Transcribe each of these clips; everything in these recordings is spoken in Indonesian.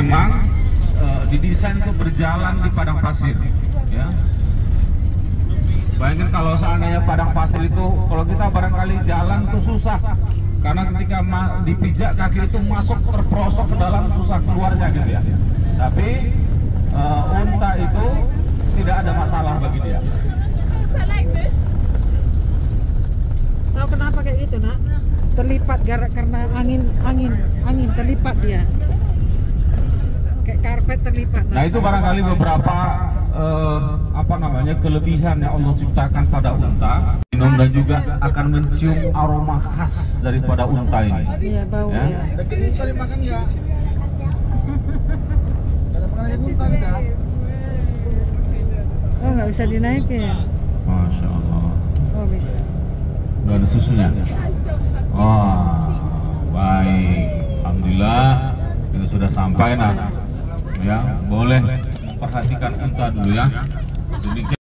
memang didesain untuk berjalan di padang pasir, ya. Bayangin kalau seandainya padang pasir itu, kalau kita barangkali jalan tuh susah, karena ketika dipijak kaki itu masuk terperosok ke dalam, susah keluarnya gitu ya. Tapi unta itu tidak ada masalah bagi dia. Tahu kenapa kayak gitu, Nak? Terlipat karena angin terlipat dia. Kayak karpet terlipat. Nah, itu barangkali beberapa kelebihan yang Allah ciptakan pada unta. Minum dan juga akan mencium aroma khas daripada unta ini. Iya, bau ya. Oh, nggak bisa dinaikin ya? Masya Allah. Oh, bisa. Nggak ada susunya? Wah, baik. Alhamdulillah, ini sudah sampai. Nah, ya, boleh memperhatikan unta dulu ya. Demikian.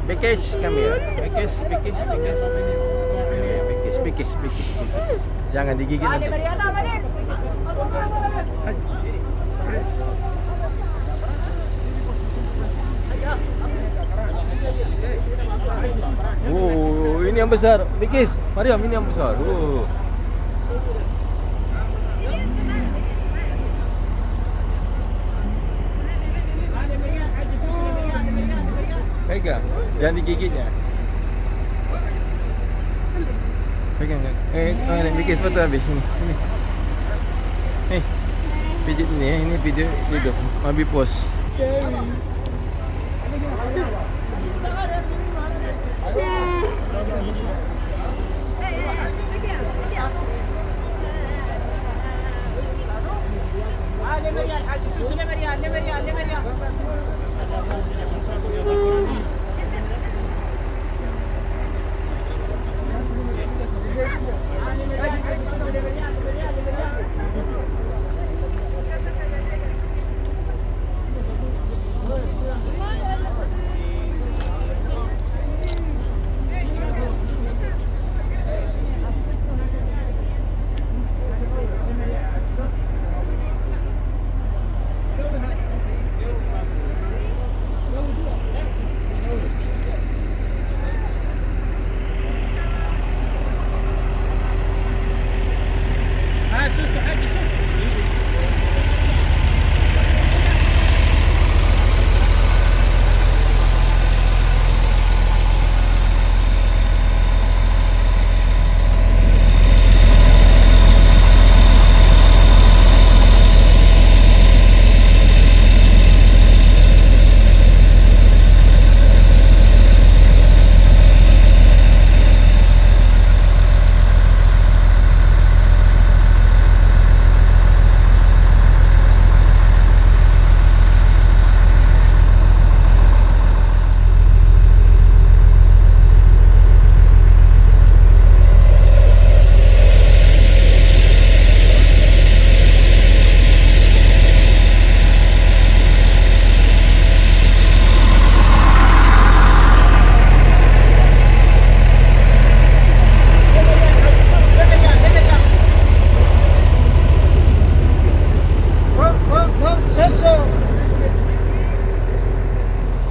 Bekes kami ya, bekes. Jangan digigit nanti. Ini yang besar, bekes. Mariam, ini yang besar. Pegang, jangan digigitnya. Pegang kan? Bikin foto habis ini. Pijit ini ya, ini video hidup. Abi post.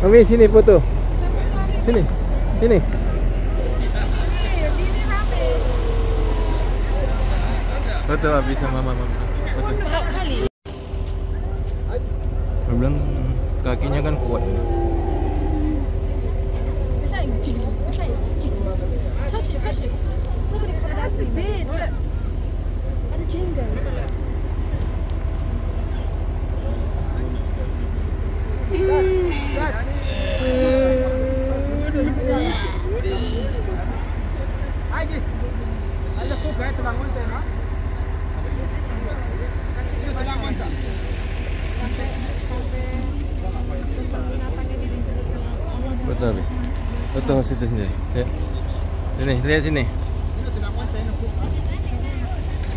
Mami sini foto. Sini. Foto habis sama mama. Foto. Aku bilang kakinya kan kuat. Ada jenggot. Betul, Bi. Betul situ sendiri. Ya. Sini, lihat sini.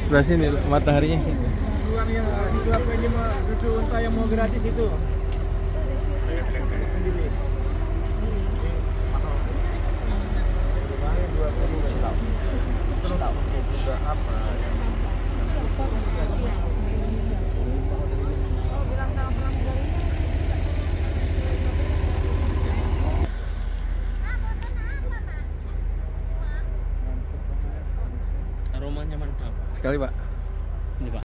Sebelah sini mataharinya situ. Itu apa ini mah susu unta yang mau gratis itu. Aromanya mantap. Sekali, Pak. Ini, Pak.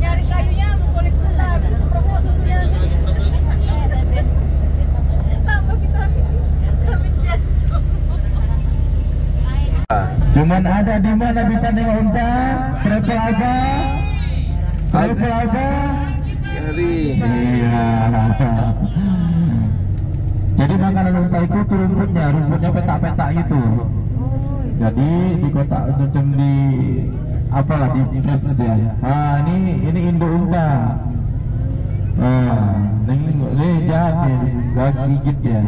Nyari kayunya boleh keluar, proses susunya tambah vitamin jantung. Cuman ada di mana bisa nengok unta? Travel apa? Travel apa? Kali. Iya. Jadi makanan unta itu rumputnya petak-petak gitu. Jadi di kotak macam di apalah di press dia. Ah ini induk unta. Ini jahat nih, gak gigit dia.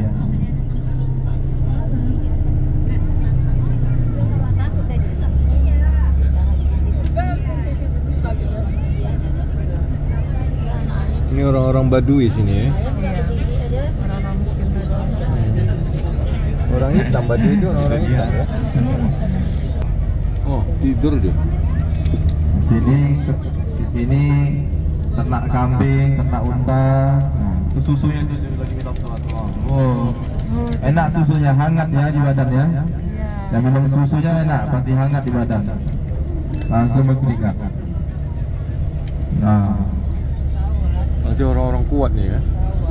Ini orang-orang Baduy sini ya. Orang-orang miskin Baduy. Orang hitam Baduy itu orang hitam ya. Oh, tidur dia. Di sini ternak kambing, ternak unta. Itu susunya itu lagi minum tuan. Oh, enak susunya, hangat ya di badan ya. Yang minum susunya enak, pasti hangat di badan. Langsung berkeringat. Nah, Nanti orang-orang kuat nih ya,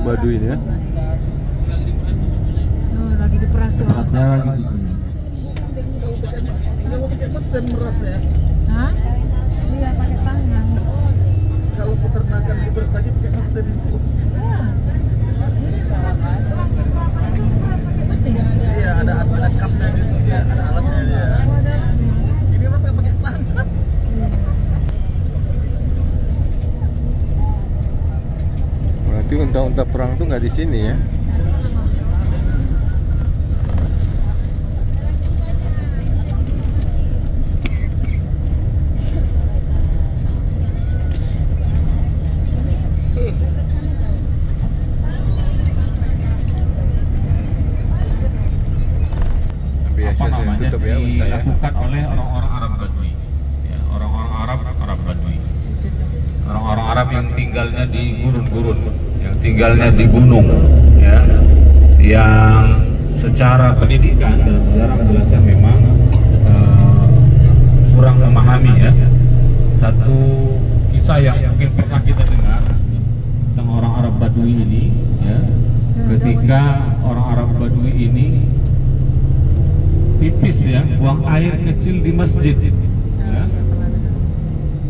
Baduy ini ya. Oh, lagi diperas tuh. terasnya lagi susunya. Kalau pakai mesin merasnya, Hah? Iya, pakai tangan. kalau peternakan beras lagi pakai mesin. Iya, ada cupnya gitu ya, ada alatnya dia. Ini mah pakai tangan. Berarti unta-unta perang tuh nggak di sini ya. Biasa tutup ya unta ya. Dilakukan oleh orang-orang Arab Badui. Ya, orang-orang Arab Badui. Orang-orang Arab yang tinggalnya di gurun-gurun, yang tinggalnya di gunung, ya, yang secara pendidikan dan secara belajar memang kurang memahami ya. Satu kisah yang mungkin pernah kita dengar tentang orang Arab Badui ini, ya, ketika orang Arab Badui ini pipis ya, buang air kecil di masjid, ya.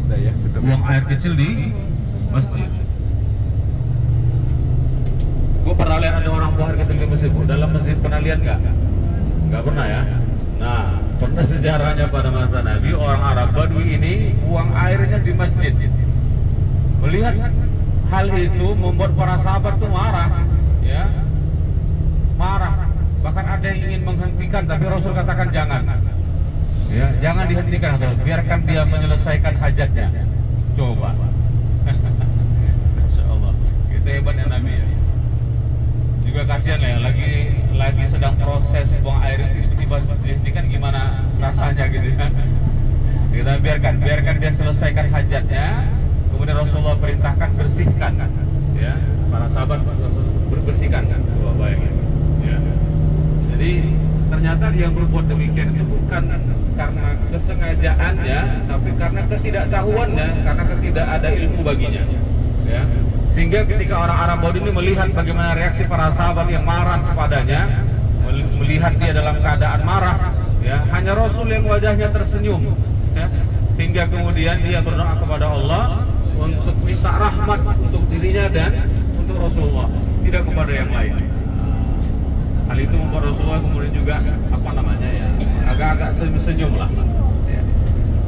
Udah ya, tutup. Buang air kecil di masjid. Gue pernah lihat ada orang buang air kecil di masjid. Dalam masjid pernah lihat nggak? Nggak pernah ya. Nah, pernah sejarahnya pada masa Nabi, orang Arab Badui ini buang airnya di masjid. Melihat hal itu membuat para sahabat tuh marah, ya, marah. Bahkan ada yang ingin menghentikan, tapi Rasul katakan jangan. Ya, jangan dihentikan, biarkan dia menyelesaikan hajatnya. Coba. Masya Allah, kita hebatnya Nabi ya. Juga kasihan ya, lagi sedang proses buang air itu tiba-tiba dihentikan, gimana rasanya gitu ya. Kita biarkan dia selesaikan hajatnya. Kemudian Rasulullah perintahkan bersihkan, ya, para sahabat bersihkan. Wah, bayangin. Ya. Jadi ternyata dia berbuat demikian itu bukan karena kesengajaannya, tapi karena ketidaktahuannya, karena tidak ada ilmu baginya. Ya. Sehingga ketika orang Arab Badui ini melihat bagaimana reaksi para sahabat yang marah kepadanya, melihat dia dalam keadaan marah, ya, hanya Rasul yang wajahnya tersenyum, ya, hingga kemudian dia berdoa kepada Allah untuk minta rahmat untuk dirinya dan untuk Rasulullah, tidak kepada yang lain. Hal itu membuat Rasulullah kemudian juga agak-agak senyum lah. Ya.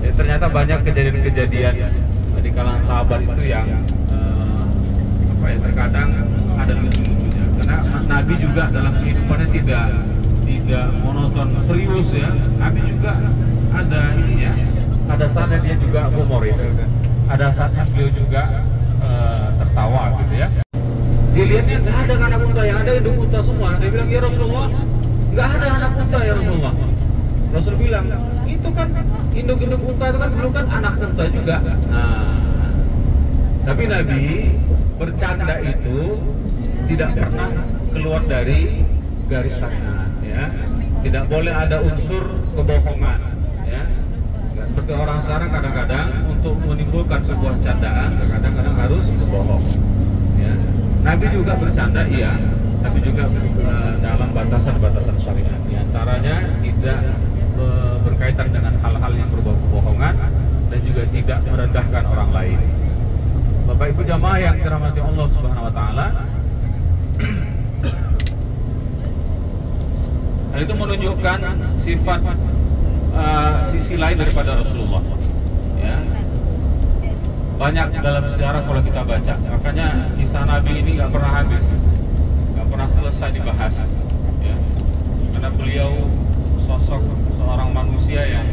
Ya, ternyata banyak kejadian-kejadian di kalangan sahabat itu yang terkadang ada lucu-lucunya. Karena Nabi juga dalam kehidupannya tidak monoton serius ya. Nabi juga ada ininya, ada saatnya dia juga humoris, ada saatnya beliau juga tertawa gitu ya. Dilihatnya nggak ada anak unta, yang ada induk unta semua. Dia bilang, ya Rasulullah, nggak ada anak unta ya Rasulullah. Rasul bilang, itu kan induk-induk unta itu kan dulu kan anak unta juga. Nah, tapi Nabi bercanda itu tidak pernah keluar dari garis syariat, ya. Tidak boleh ada unsur kebohongan, ya. Seperti orang sekarang kadang-kadang untuk menimbulkan sebuah candaan, kadang-kadang harus berbohong, ya. Nabi juga bercanda, iya, tapi juga dalam batasan-batasan syariat. Di antaranya tidak berkaitan dengan hal-hal yang berbau kebohongan dan juga tidak merendahkan orang lain. Bapak Ibu jamaah yang dirahmati Allah Subhanahu wa taala, hal itu menunjukkan sifat sisi lain daripada Rasulullah. Ya. Banyak dalam sejarah kalau kita baca, makanya kisah Nabi ini nggak pernah habis, nggak pernah selesai dibahas. Ya. Karena beliau sosok seorang manusia yang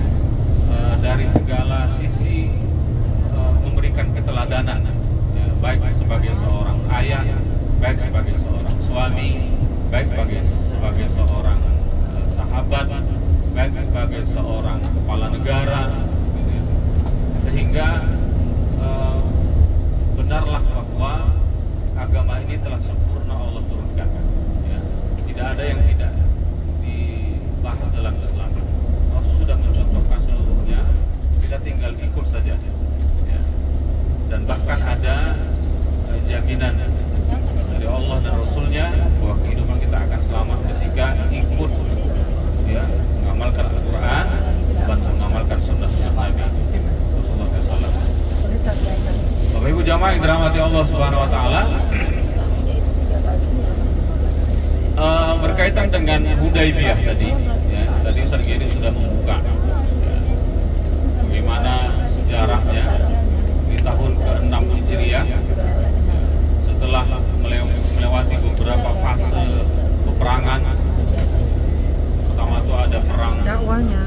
dari segala sisi memberikan keteladanan, ya, baik sebagai seorang ayah, baik sebagai seorang suami, baik sebagai seorang sahabat, baik sebagai seorang kepala negara, gitu ya. Sehingga benarlah bahwa agama ini telah sempurna Allah turunkan, ya. Tidak ada yang tidak dibahas dalam Islam. Rasul sudah mencontohkan seluruhnya, kita tinggal ikut saja, ya. Dan bahkan ada jaminan dari Allah dan Rasulnya bahwa kehidupan kita akan selamat ketika ikut, ya, mengamalkan Al-Quran dan mengamalkan sunnah-sunnah Nabi Rasulullah SAW. Bapak Ibu jamaah yang dirahmati Allah Subhanahu wa taala, berkaitan dengan Hudaybiyah tadi, ya, tadi Ustaz Gedi sudah membuka, ya, bagaimana sejarahnya di tahun ke-6 Hijriah, setelah melewati beberapa fase peperangan. Pertama itu ada perang dakwahnya